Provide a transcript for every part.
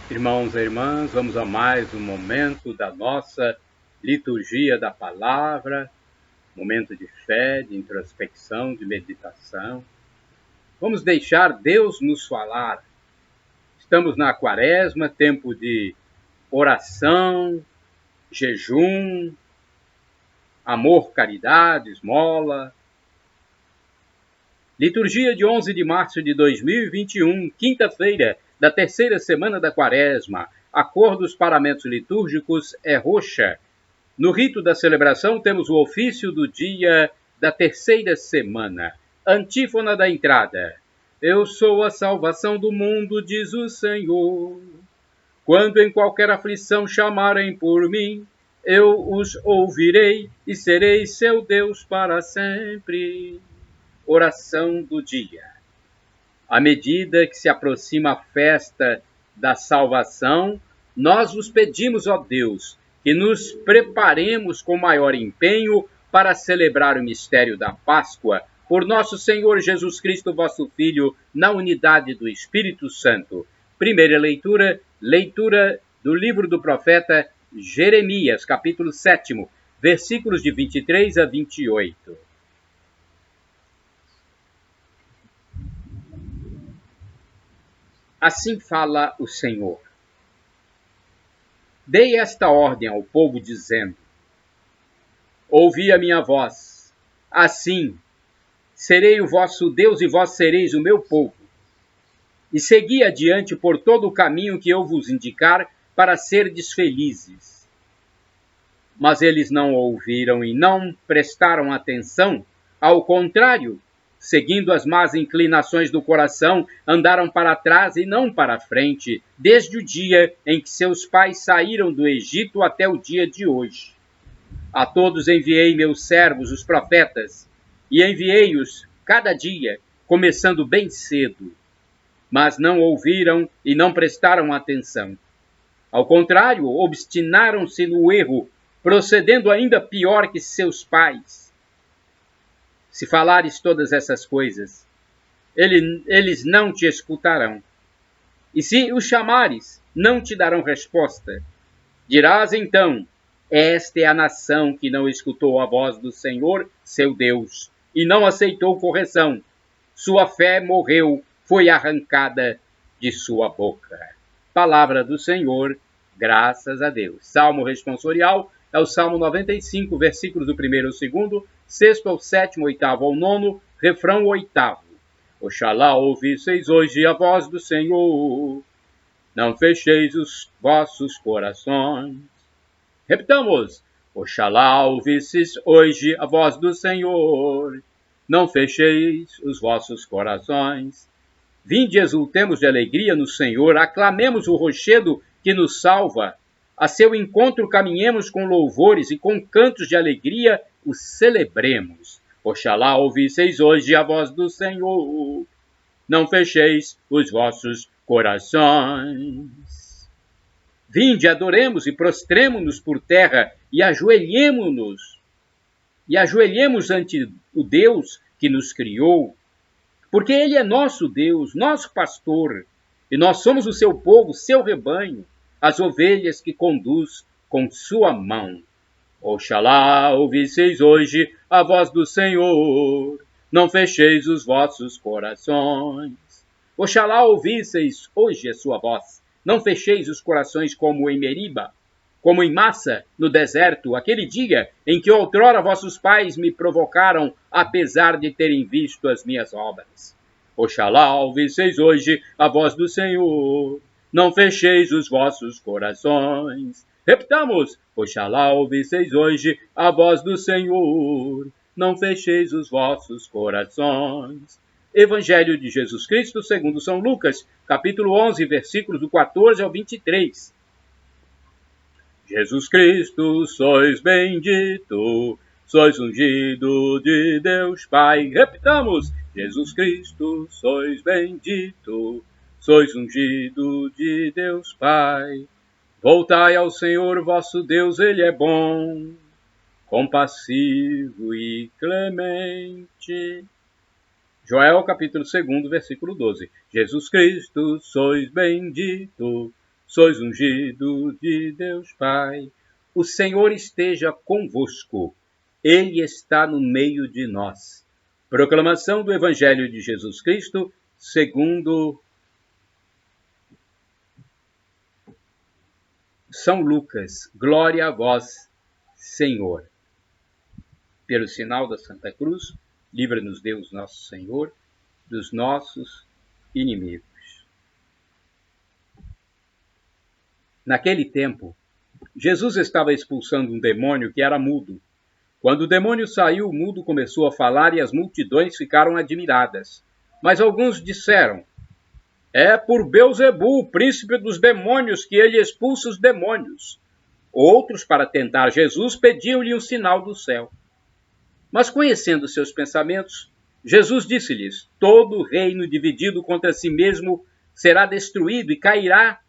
Irmãos e irmãs, vamos a mais um momento da nossa liturgia da palavra, momento de fé, de introspecção, de meditação. Vamos deixar Deus nos falar. Estamos na quaresma, tempo de oração, jejum, amor, caridade, esmola. Liturgia de 11 de março de 2021, quinta-feira, da terceira semana da quaresma. A cor dos paramentos litúrgicos é roxa. No rito da celebração temos o ofício do dia da terceira semana. Antífona da entrada. Eu sou a salvação do mundo, diz o Senhor. Quando em qualquer aflição chamarem por mim, eu os ouvirei e serei seu Deus para sempre. Oração do dia. À medida que se aproxima a festa da salvação, nós vos pedimos, ó Deus, que nos preparemos com maior empenho para celebrar o mistério da Páscoa, por nosso Senhor Jesus Cristo, vosso Filho, na unidade do Espírito Santo. Primeira leitura, leitura do livro do profeta Jeremias, capítulo 7, versículos de 23 a 28. Assim fala o Senhor. Dei esta ordem ao povo, dizendo: ouvi a minha voz. Assim, serei o vosso Deus e vós sereis o meu povo. E segui adiante por todo o caminho que eu vos indicar, para serdes felizes. Mas eles não ouviram e não prestaram atenção. Ao contrário, seguindo as más inclinações do coração, andaram para trás e não para frente, desde o dia em que seus pais saíram do Egito até o dia de hoje. A todos enviei meus servos, os profetas, e enviei-os cada dia, começando bem cedo. Mas não ouviram e não prestaram atenção. Ao contrário, obstinaram-se no erro, procedendo ainda pior que seus pais. Se falares todas essas coisas, eles não te escutarão. E se os chamares, não te darão resposta. Dirás então: esta é a nação que não escutou a voz do Senhor, seu Deus, e não aceitou correção. Sua fé morreu, foi arrancada de sua boca. Palavra do Senhor, graças a Deus. Salmo responsorial é o Salmo 95, versículos do 1º ao 2º, 6º ao 7º, 8º ao 9º, refrão 8º. Oxalá ouvisseis hoje a voz do Senhor, não fecheis os vossos corações. Repitamos: oxalá ouvisseis hoje a voz do Senhor, não fecheis os vossos corações. Vinde, exultemos de alegria no Senhor, aclamemos o rochedo que nos salva. A seu encontro caminhemos com louvores e com cantos de alegria o celebremos. Oxalá ouvisseis hoje a voz do Senhor, não fecheis os vossos corações. Vinde, adoremos e prostremo-nos por terra e ajoelhemo-nos. E ajoelhemos ante o Deus que nos criou, porque Ele é nosso Deus, nosso pastor, e nós somos o seu povo, seu rebanho, as ovelhas que conduz com sua mão. Oxalá ouvisseis hoje a voz do Senhor, não fecheis os vossos corações. Oxalá ouvisseis hoje a sua voz, não fecheis os corações como em Meriba, como em Massa, no deserto, aquele dia em que outrora vossos pais me provocaram, apesar de terem visto as minhas obras. Oxalá ouvisseis hoje a voz do Senhor, não fecheis os vossos corações. Repitamos: oxalá ouvisseis hoje a voz do Senhor, não fecheis os vossos corações. Evangelho de Jesus Cristo segundo São Lucas, capítulo 11, versículos do 14 ao 23. Jesus Cristo, sois bendito, sois ungido de Deus Pai. Repitamos: Jesus Cristo, sois bendito, sois ungido de Deus Pai. Voltai ao Senhor vosso Deus, Ele é bom, compassivo e clemente. Joel, capítulo 2, versículo 12. Jesus Cristo, sois bendito, sois ungido de Deus Pai. O Senhor esteja convosco. Ele está no meio de nós. Proclamação do Evangelho de Jesus Cristo, segundo São Lucas. Glória a vós, Senhor. Pelo sinal da Santa Cruz, livra-nos Deus nosso Senhor dos nossos inimigos. Naquele tempo, Jesus estava expulsando um demônio que era mudo. Quando o demônio saiu, o mudo começou a falar e as multidões ficaram admiradas. Mas alguns disseram: é por Belzebu, o príncipe dos demônios, que ele expulsa os demônios. Outros, para tentar Jesus, pediam-lhe um sinal do céu. Mas conhecendo seus pensamentos, Jesus disse-lhes: todo reino dividido contra si mesmo será destruído e cairá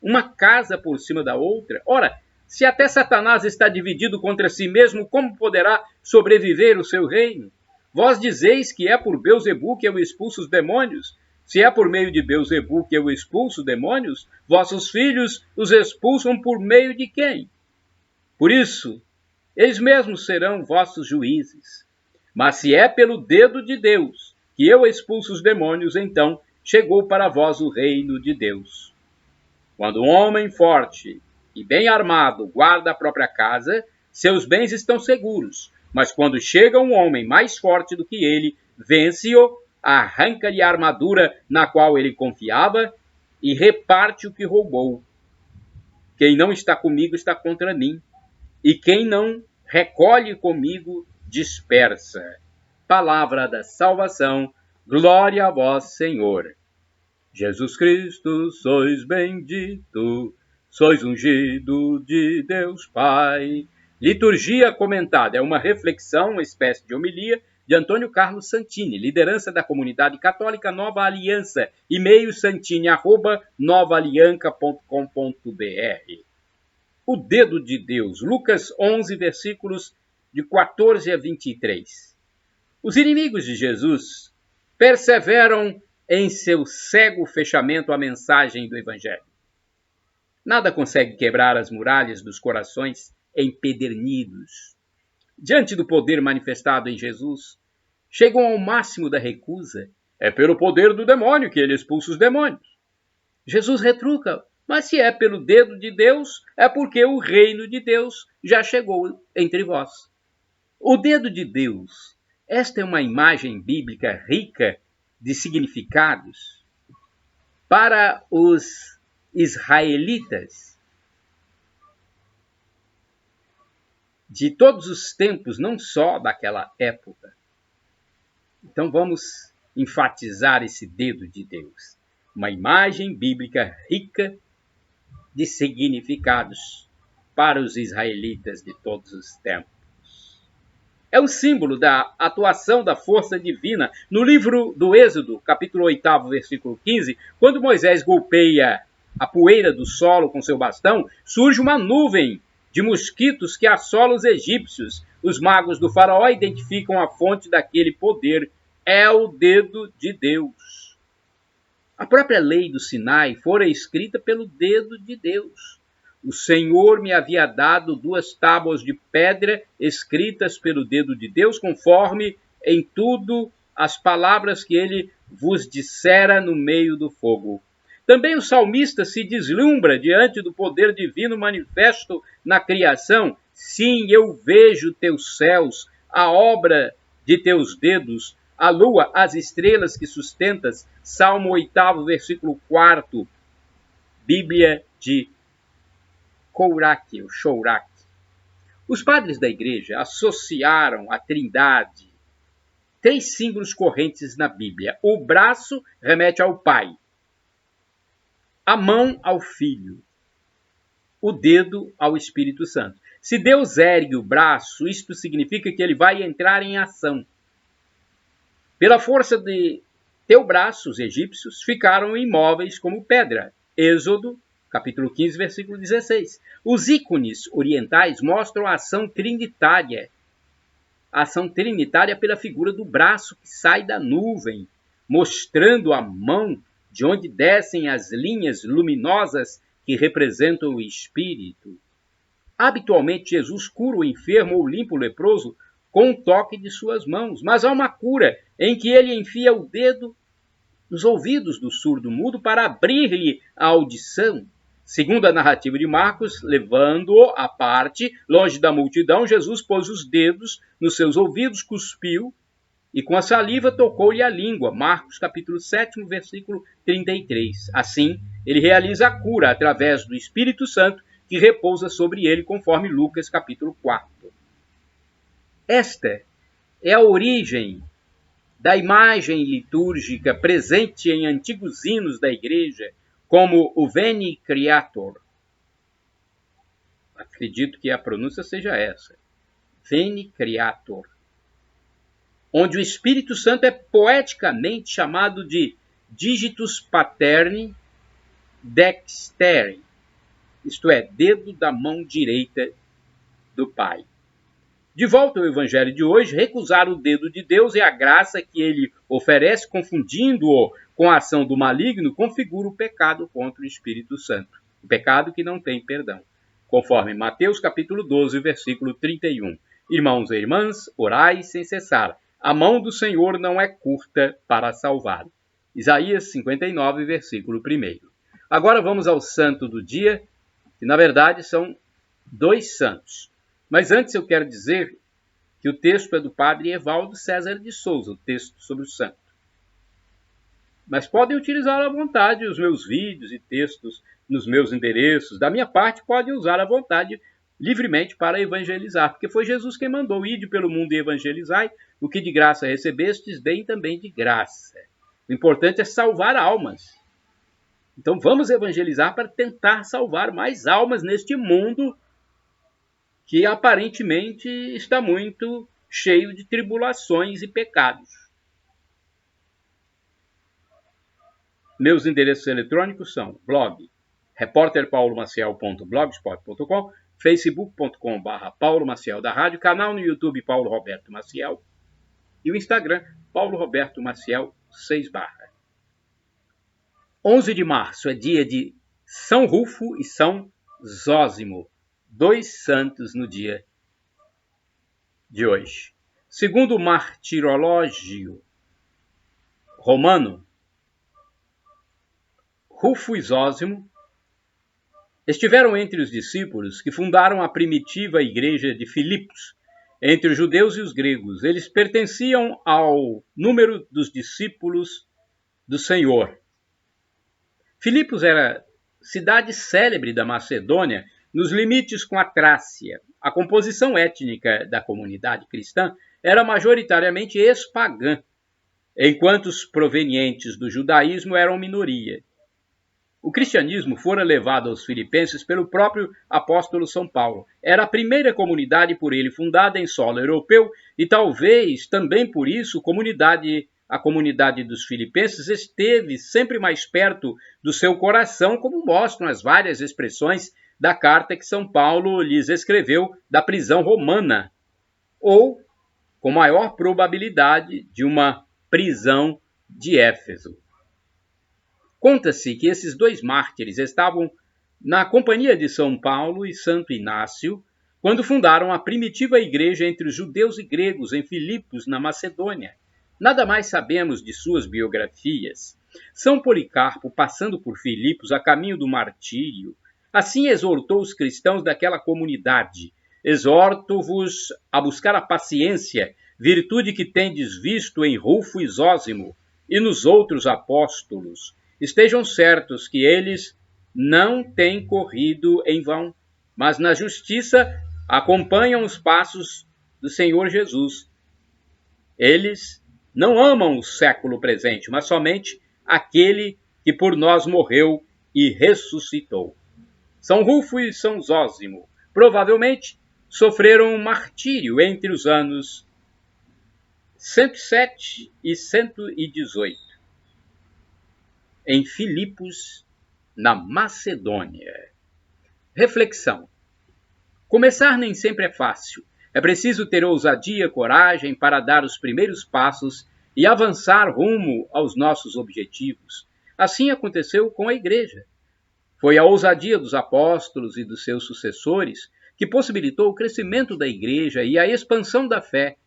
uma casa por cima da outra. Ora, se até Satanás está dividido contra si mesmo, como poderá sobreviver o seu reino? Vós dizeis que é por Belzebu que eu expulso os demônios. Se é por meio de Belzebu que eu expulso os demônios, vossos filhos os expulsam por meio de quem? Por isso, eles mesmos serão vossos juízes. Mas se é pelo dedo de Deus que eu expulso os demônios, então chegou para vós o reino de Deus. Quando um homem forte e bem armado guarda a própria casa, seus bens estão seguros. Mas quando chega um homem mais forte do que ele, vence-o, arranca-lhe a armadura na qual ele confiava e reparte o que roubou. Quem não está comigo está contra mim, e quem não recolhe comigo dispersa. Palavra da salvação, glória a vós, Senhor. Jesus Cristo, sois bendito, sois ungido de Deus Pai. Liturgia comentada é uma reflexão, uma espécie de homilia, de Antônio Carlos Santini, liderança da comunidade católica Nova Aliança, e-mail santini@novaalianca.com.br. O dedo de Deus, Lucas 11, versículos de 14 a 23. Os inimigos de Jesus perseveram em seu cego fechamento à mensagem do Evangelho. Nada consegue quebrar as muralhas dos corações empedernidos. Diante do poder manifestado em Jesus, chegam ao máximo da recusa. É pelo poder do demônio que ele expulsa os demônios. Jesus retruca: mas se é pelo dedo de Deus, é porque o reino de Deus já chegou entre vós. O dedo de Deus, esta é uma imagem bíblica rica de significados. Para os israelitas de todos os tempos, não só daquela época. Então vamos enfatizar esse dedo de Deus. Uma imagem bíblica rica de significados para os israelitas de todos os tempos. É um símbolo da atuação da força divina. No livro do Êxodo, capítulo 8, versículo 15, quando Moisés golpeia a poeira do solo com seu bastão, surge uma nuvem de mosquitos que assola os egípcios. Os magos do faraó identificam a fonte daquele poder. É o dedo de Deus. A própria lei do Sinai fora escrita pelo dedo de Deus. O Senhor me havia dado 2 tábuas de pedra escritas pelo dedo de Deus, conforme em tudo as palavras que ele vos dissera no meio do fogo. Também o salmista se deslumbra diante do poder divino manifesto na criação. Sim, eu vejo teus céus, a obra de teus dedos, a lua, as estrelas que sustentas. Salmo 8, versículo 4, Bíblia de Chouraq. Os padres da igreja associaram à Trindade 3 símbolos correntes na Bíblia. O braço remete ao Pai, a mão ao Filho, o dedo ao Espírito Santo. Se Deus ergue o braço, isto significa que ele vai entrar em ação. Pela força de teu braço, os egípcios ficaram imóveis como pedra. Êxodo, capítulo 15, versículo 16. Os ícones orientais mostram a ação trinitária. A ação trinitária pela figura do braço que sai da nuvem, mostrando a mão de onde descem as linhas luminosas que representam o espírito. Habitualmente, Jesus cura o enfermo ou limpa o leproso com um toque de suas mãos, mas há uma cura em que ele enfia o dedo nos ouvidos do surdo-mudo para abrir-lhe a audição. Segundo a narrativa de Marcos, levando-o à parte, longe da multidão, Jesus pôs os dedos nos seus ouvidos, cuspiu e com a saliva tocou-lhe a língua. Marcos capítulo 7, versículo 33. Assim, ele realiza a cura através do Espírito Santo que repousa sobre ele, conforme Lucas capítulo 4. Esta é a origem da imagem litúrgica presente em antigos hinos da igreja, como o Veni Creator. Acredito que a pronúncia seja essa. Veni Creator. Onde o Espírito Santo é poeticamente chamado de Digitus Paterni Dexteri, isto é, dedo da mão direita do Pai. De volta ao Evangelho de hoje, recusar o dedo de Deus e a graça que ele oferece, confundindo-o com a ação do maligno, configura o pecado contra o Espírito Santo. O pecado que não tem perdão. Conforme Mateus capítulo 12, versículo 31. Irmãos e irmãs, orai sem cessar. A mão do Senhor não é curta para salvar. Isaías 59, versículo 1. Agora vamos ao santo do dia, que na verdade são dois santos. Mas antes eu quero dizer que o texto é do padre Evaldo César de Souza, o texto sobre o santo. Mas podem utilizar à vontade os meus vídeos e textos nos meus endereços. Da minha parte, podem usar à vontade livremente para evangelizar, porque foi Jesus quem mandou: ide pelo mundo e evangelizai, o que de graça recebestes, deem também de graça. O importante é salvar almas. Então vamos evangelizar para tentar salvar mais almas neste mundo que aparentemente está muito cheio de tribulações e pecados. Meus endereços eletrônicos são blog repórterpaulomaciel.blogspot.com, facebook.com/Paulo Maciel da Rádio, canal no YouTube Paulo Roberto Maciel e o Instagram Paulo Roberto Maciel 6/. 11 de março é dia de São Rufo e São Zósimo, dois santos no dia de hoje. Segundo o martirológio romano, Rufo e Zósimo estiveram entre os discípulos que fundaram a primitiva igreja de Filipos, entre os judeus e os gregos. Eles pertenciam ao número dos discípulos do Senhor. Filipos era cidade célebre da Macedônia, nos limites com a Trácia. A composição étnica da comunidade cristã era majoritariamente ex-pagã, enquanto os provenientes do judaísmo eram minoria. O cristianismo fora levado aos filipenses pelo próprio apóstolo São Paulo. Era a primeira comunidade por ele fundada em solo europeu e talvez também por isso a comunidade dos filipenses esteve sempre mais perto do seu coração, como mostram as várias expressões da carta que São Paulo lhes escreveu da prisão romana, ou, com maior probabilidade, de uma prisão de Éfeso. Conta-se que esses dois mártires estavam na companhia de São Paulo e Santo Inácio quando fundaram a primitiva igreja entre os judeus e gregos em Filipos, na Macedônia. Nada mais sabemos de suas biografias. São Policarpo, passando por Filipos a caminho do martírio, assim exortou os cristãos daquela comunidade: exorto-vos a buscar a paciência, virtude que tendes visto em Rufo e Zósimo e nos outros apóstolos. Estejam certos que eles não têm corrido em vão, mas na justiça acompanham os passos do Senhor Jesus. Eles não amam o século presente, mas somente aquele que por nós morreu e ressuscitou. São Rufo e São Zósimo provavelmente sofreram um martírio entre os anos 107 e 118. Em Filipos, na Macedônia. Reflexão. Começar nem sempre é fácil. É preciso ter ousadia, coragem para dar os primeiros passos e avançar rumo aos nossos objetivos. Assim aconteceu com a igreja. Foi a ousadia dos apóstolos e dos seus sucessores que possibilitou o crescimento da igreja e a expansão da fé.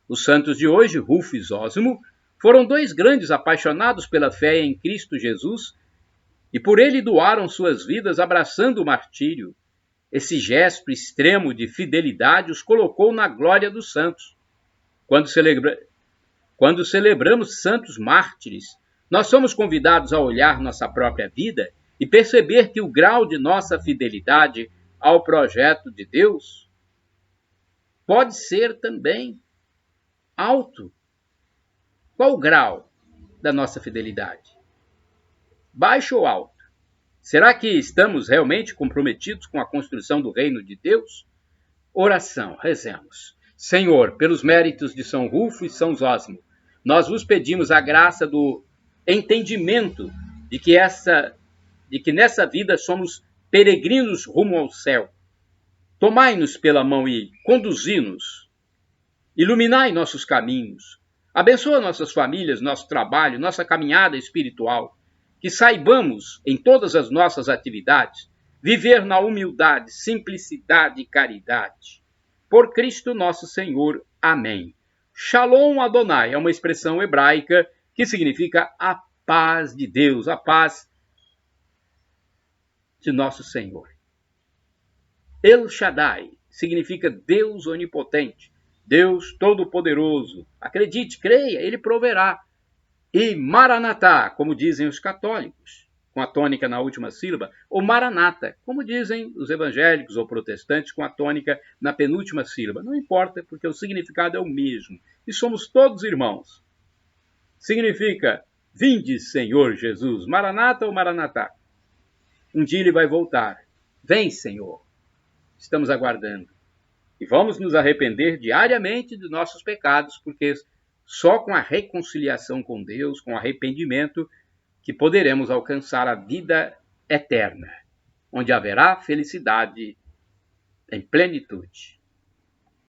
Os santos de hoje, Rufo e Zósimo, foram dois grandes apaixonados pela fé em Cristo Jesus e por ele doaram suas vidas abraçando o martírio. Esse gesto extremo de fidelidade os colocou na glória dos santos. Quando celebramos santos mártires, nós somos convidados a olhar nossa própria vida e perceber que o grau de nossa fidelidade ao projeto de Deus pode ser também alto. Qual o grau da nossa fidelidade? Baixo ou alto? Será que estamos realmente comprometidos com a construção do reino de Deus? Oração, rezemos. Senhor, pelos méritos de São Rufo e São Zósimo, nós vos pedimos a graça do entendimento de que nessa vida somos peregrinos rumo ao céu. Tomai-nos pela mão e conduzi-nos. Iluminai nossos caminhos. Abençoa nossas famílias, nosso trabalho, nossa caminhada espiritual. Que saibamos, em todas as nossas atividades, viver na humildade, simplicidade e caridade. Por Cristo nosso Senhor. Amém. Shalom Adonai é uma expressão hebraica que significa a paz de Deus, a paz de nosso Senhor. El Shaddai significa Deus onipotente, Deus todo-poderoso. Acredite, creia, ele proverá. E Maranatá, como dizem os católicos, com a tônica na última sílaba, ou Maranata, como dizem os evangélicos ou protestantes, com a tônica na penúltima sílaba. Não importa, porque o significado é o mesmo. E somos todos irmãos. Significa, vinde, Senhor Jesus, Maranata ou Maranatá. Um dia ele vai voltar. Vem, Senhor. Estamos aguardando. E vamos nos arrepender diariamente de nossos pecados, porque só com a reconciliação com Deus, com arrependimento, que poderemos alcançar a vida eterna, onde haverá felicidade em plenitude.